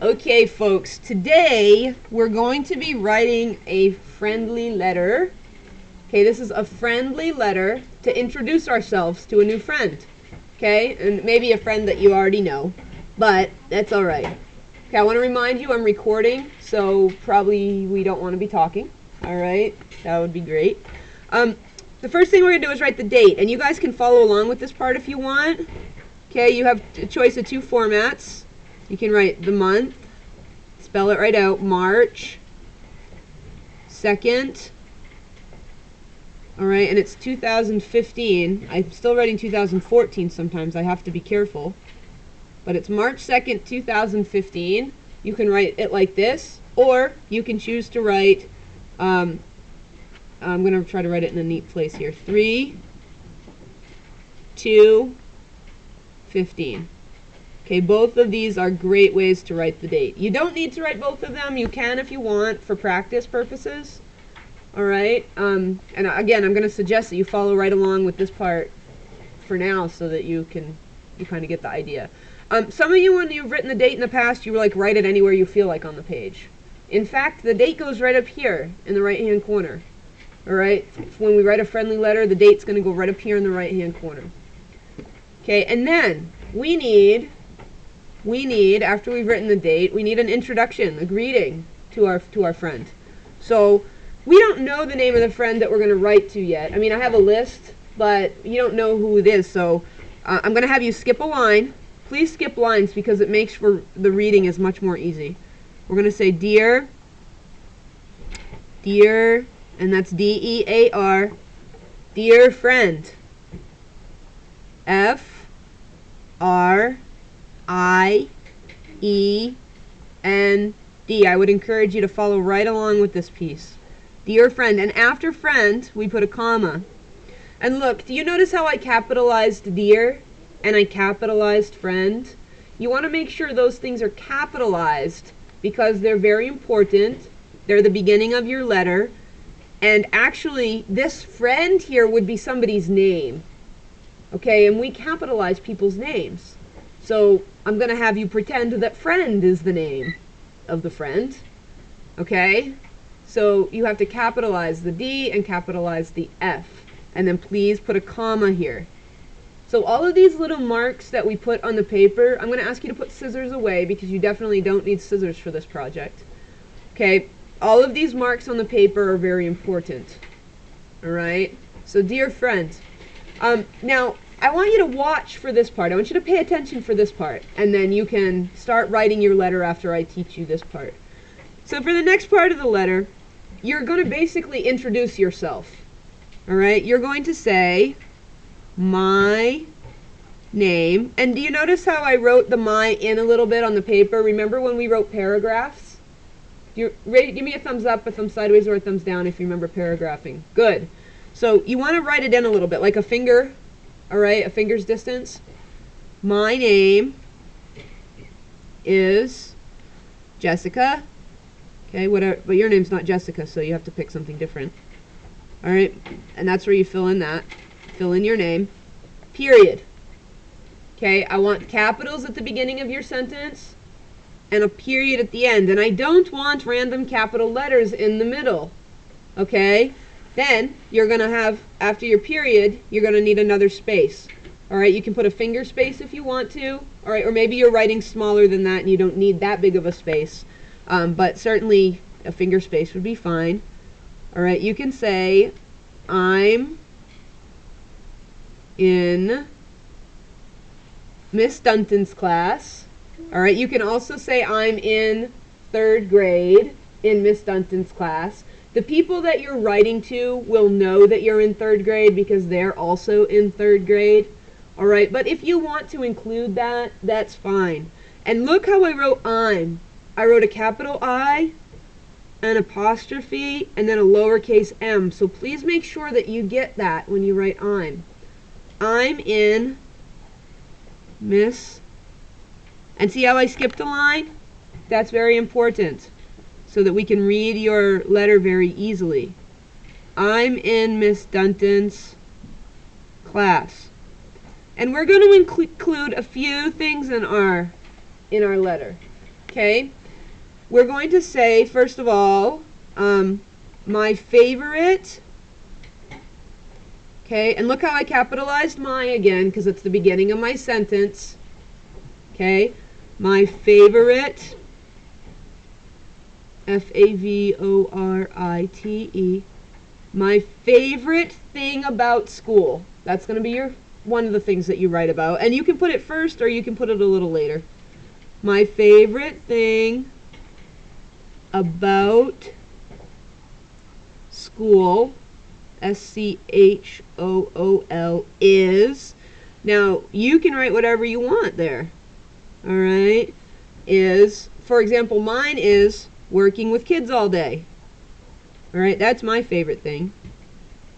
Okay, folks, today we're going to be writing a friendly letter. Okay, this is a friendly letter to introduce ourselves to a new friend. Okay, and maybe a friend that you already know, but that's all right. Okay, I want to remind you I'm recording, so probably we don't want to be talking. All right, that would be great. The first thing we're going to do is write the date, and you guys can follow along with this part if you want. Okay, you have a choice of two formats. You can write the month, spell it right out, March 2nd. All right, and it's 2015. I'm still writing 2014 sometimes. I have to be careful. But it's March 2nd, 2015. You can write it like this, or you can choose to write, I'm going to try to write it in a neat place here, 3/2/15. Okay, both of these are great ways to write the date. You don't need to write both of them. You can if you want for practice purposes. All right. And again, I'm going to suggest that you follow right along with this part for now so that you kind of get the idea. Some of you, when you've written the date in the past, you like write it anywhere you feel like on the page. In fact, the date goes right up here in the right-hand corner. All right. When we write a friendly letter, the date's going to go right up here in the right-hand corner. Okay, and then we need, after we've written the date, we need an introduction, a greeting to our friend. So we don't know the name of the friend that we're going to write to yet. I mean, I have a list, but you don't know who it is. So I'm going to have you skip a line. Please skip lines because it makes for the reading is much more easy. We're going to say dear, and that's D-E-A-R, dear friend, F-R-I-E-N-D. I would encourage you to follow right along with this piece. Dear friend, and after friend, we put a comma. And look, do you notice how I capitalized dear and I capitalized friend? You want to make sure those things are capitalized because they're very important. They're the beginning of your letter. And actually, this friend here would be somebody's name. Okay, and we capitalize people's names. So I'm going to have you pretend that friend is the name of the friend. Okay? So you have to capitalize the D and capitalize the F. And then please put a comma here. So all of these little marks that we put on the paper, I'm going to ask you to put scissors away because you definitely don't need scissors for this project. Okay? All of these marks on the paper are very important. All right? So dear friend. Now, I want you to watch for this part. I want you to pay attention for this part. And then you can start writing your letter after I teach you this part. So for the next part of the letter, you're going to basically introduce yourself. All right? You're going to say, my name. And do you notice how I wrote the my in a little bit on the paper? Remember when we wrote paragraphs? Give me a thumbs up, a thumb sideways, or a thumbs down if you remember paragraphing. Good. So you want to write it in a little bit, like a finger, all right, a finger's distance. My name is Jessica. Okay, whatever, but your name's not Jessica, so you have to pick something different. All right, and that's where you fill in that. Fill in your name, period. Okay, I want capitals at the beginning of your sentence and a period at the end. And I don't want random capital letters in the middle. Okay? Then you're going to have, after your period, you're going to need another space. All right, you can put a finger space if you want to. All right, or maybe you're writing smaller than that and you don't need that big of a space. But certainly a finger space would be fine. All right, you can say, I'm in Miss Dunton's class. All right, you can also say I'm in 3rd grade in Miss Dunton's class. The people that you're writing to will know that you're in 3rd grade because they're also in 3rd grade. All right, but if you want to include that, that's fine. And look how I wrote I'm. I wrote a capital I, an apostrophe, and then a lowercase m. So please make sure that you get that when you write I'm. I'm in Miss. And see how I skipped a line? That's very important so that we can read your letter very easily. I'm in Miss Dunton's class. And we're going to include a few things in our letter. Okay, we're going to say, first of all, my favorite. Okay, and look how I capitalized my again, because it's the beginning of my sentence. Okay, my favorite, Favorite, my favorite thing about school. That's going to be one of the things that you write about. And you can put it first or you can put it a little later. My favorite thing about school, SCHOOL, is. Now, you can write whatever you want there. All right? Is, for example, mine is working with kids all day. All right? That's my favorite thing.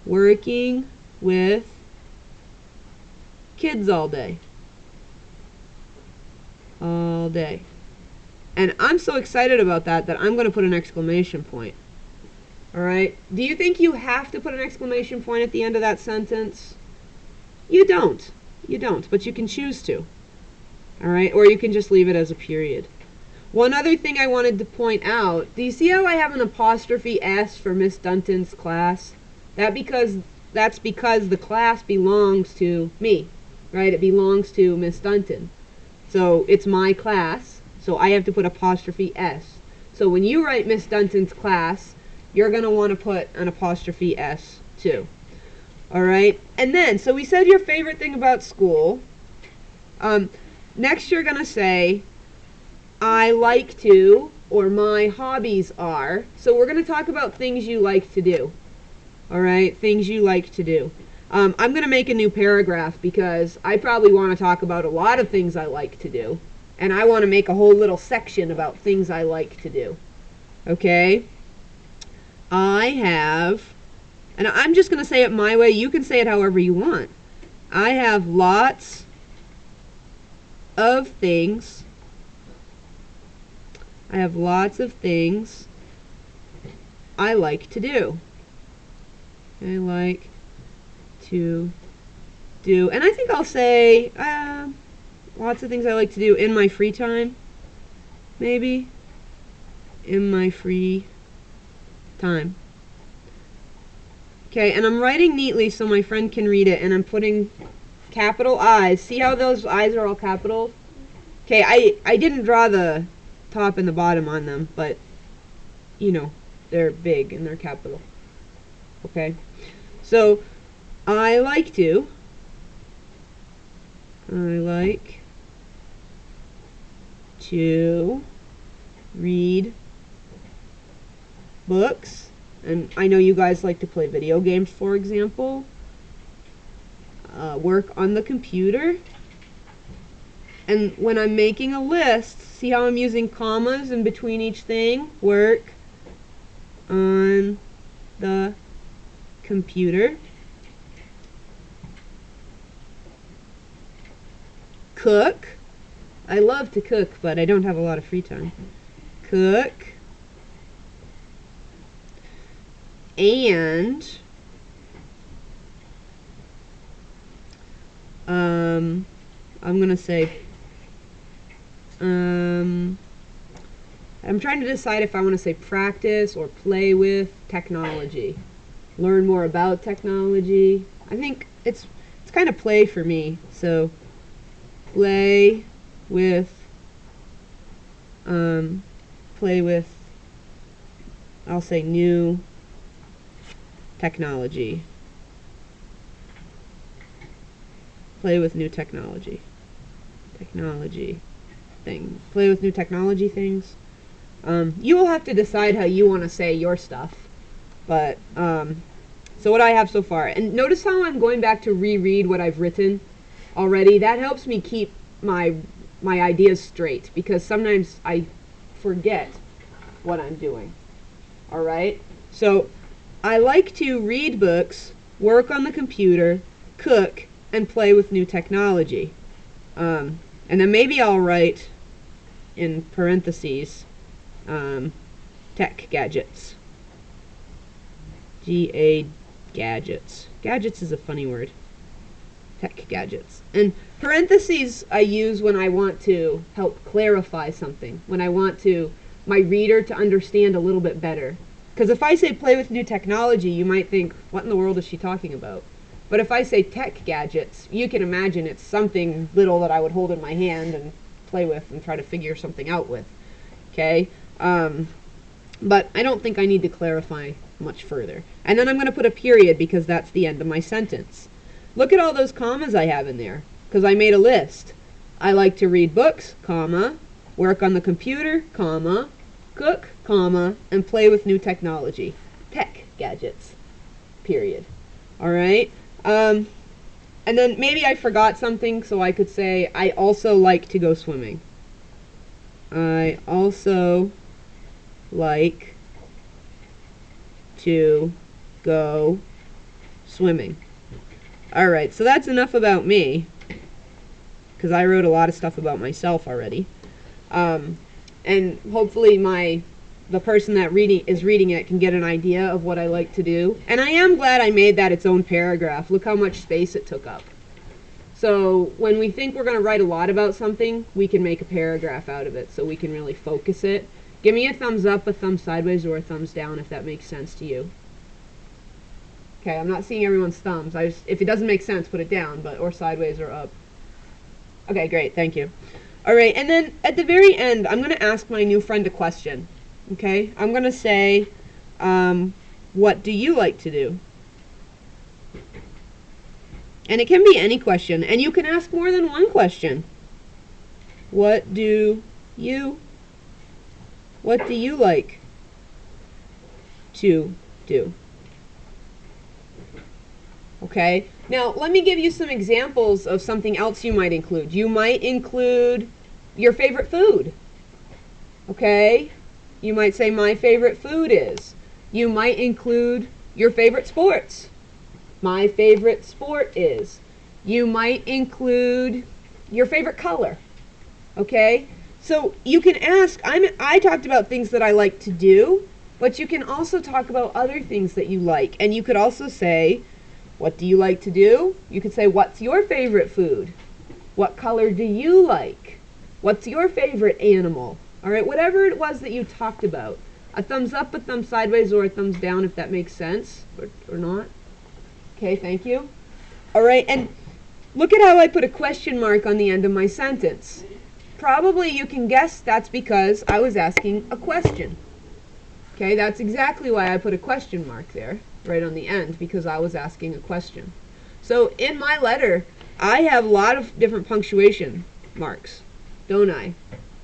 Working with kids all day. All day. And I'm so excited about that I'm going to put an exclamation point. All right? Do you think you have to put an exclamation point at the end of that sentence? You don't. You don't, but you can choose to. All right? Or you can just leave it as a period. One other thing I wanted to point out, do you see how I have an apostrophe S for Miss Dunton's class? That's because the class belongs to me, right? It belongs to Miss Dunton. So it's my class, so I have to put apostrophe S. So when you write Miss Dunton's class, you're going to want to put an apostrophe S too. All right? And then, so we said your favorite thing about school. Next you're going to say, I like to, or my hobbies are. So we're going to talk about things you like to do. All right? Things you like to do. I'm going to make a new paragraph because I probably want to talk about a lot of things I like to do. And I want to make a whole little section about things I like to do. Okay? I have, and I'm just going to say it my way. You can say it however you want. I have lots of things. I have lots of things I like to do. I like to do, and I think I'll say lots of things I like to do in my free time. Maybe in my free time. Okay, and I'm writing neatly so my friend can read it, and I'm putting capital I's. See how those I's are all capital? Okay, I didn't draw the top and the bottom on them, but you know, they're big and they're capital. Okay, so I like to read books, and I know you guys like to play video games, for example, work on the computer, and when I'm making a list, see how I'm using commas in between each thing? Work on the computer. Cook. I love to cook, but I don't have a lot of free time. Cook. And I'm gonna say I'm trying to decide if I want to say practice or play with technology. Learn more about technology. I think it's kind of play for me. So play with I'll say new technology. Play with new technology. Technology thing. Play with new technology things. You will have to decide how you want to say your stuff. But, so what I have so far. And notice how I'm going back to reread what I've written already. That helps me keep my ideas straight, because sometimes I forget what I'm doing. Alright? So, I like to read books, work on the computer, cook, and play with new technology. And then maybe I'll write in parentheses tech gadgets. Gadgets. Gadgets is a funny word. Tech gadgets. And parentheses I use when I want to help clarify something, when I want my reader to understand a little bit better. Because if I say play with new technology, you might think, what in the world is she talking about? But if I say tech gadgets, you can imagine it's something little that I would hold in my hand and play with and try to figure something out with. Okay? But I don't think I need to clarify much further. And then I'm going to put a period because that's the end of my sentence. Look at all those commas I have in there, because I made a list. I like to read books, comma, work on the computer, comma, cook, comma, and play with new technology. Tech gadgets, period. All right? And then maybe I forgot something, so I could say, I also like to go swimming. I also like to go swimming. Alright, so that's enough about me, because I wrote a lot of stuff about myself already. And hopefully the person that is reading it can get an idea of what I like to do. And I am glad I made that its own paragraph. Look how much space it took up. So when we think we're going to write a lot about something, we can make a paragraph out of it, so we can really focus it. Give me a thumbs up, a thumb sideways, or a thumbs down if that makes sense to you. Okay, I'm not seeing everyone's thumbs. If it doesn't make sense, put it down, or sideways or up. Okay, great, thank you. All right, and then at the very end, I'm going to ask my new friend a question. Okay, I'm going to say, what do you like to do? And it can be any question, and you can ask more than one question. What do you like to do? Okay, now let me give you some examples of something else you might include. You might include your favorite food. Okay, you might say my favorite food is. You might include your favorite sports. My favorite sport is. You might include your favorite color. Okay, so you can ask, I talked about things that I like to do, but you can also talk about other things that you like. And you could also say, what do you like to do? You could say, what's your favorite food? What color do you like? What's your favorite animal? All right, whatever it was that you talked about. A thumbs up, a thumb sideways, or a thumbs down if that makes sense, or not. Okay, thank you. All right, and look at how I put a question mark on the end of my sentence. Probably you can guess that's because I was asking a question. Okay, that's exactly why I put a question mark there, right on the end, because I was asking a question. So in my letter, I have a lot of different punctuation marks, don't I?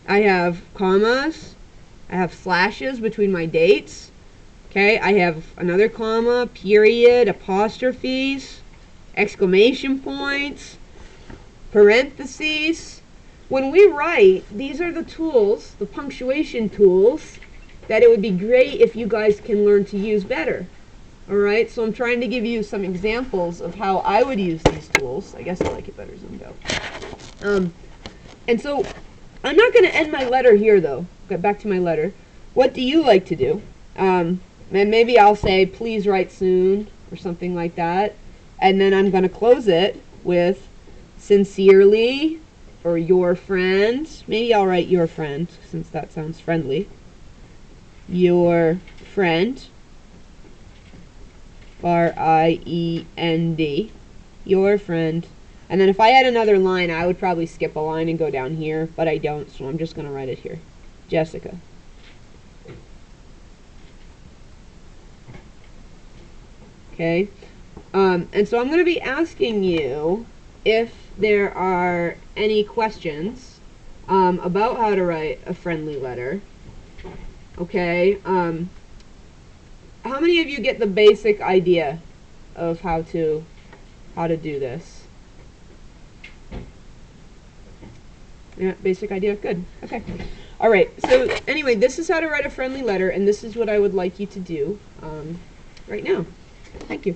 I have commas, I have slashes between my dates, okay, I have another comma, period, apostrophes, exclamation points, parentheses. When we write, these are the tools, the punctuation tools, that it would be great if you guys can learn to use better. Alright, so I'm trying to give you some examples of how I would use these tools. I guess I like it better zoomed out. And so, I'm not going to end my letter here though. Get back to my letter. What do you like to do? And maybe I'll say, please write soon, or something like that. And then I'm going to close it with, sincerely, or your friend. Maybe I'll write your friend, since that sounds friendly. Your friend. R-I-E-N-D. Your friend. And then if I had another line, I would probably skip a line and go down here, but I don't, so I'm just going to write it here. Jessica. Okay. And so I'm going to be asking you if there are any questions about how to write a friendly letter. Okay. How many of you get the basic idea of how to do this? Yeah, basic idea? Good. Okay. All right. So anyway, this is how to write a friendly letter, and this is what I would like you to do right now. Thank you.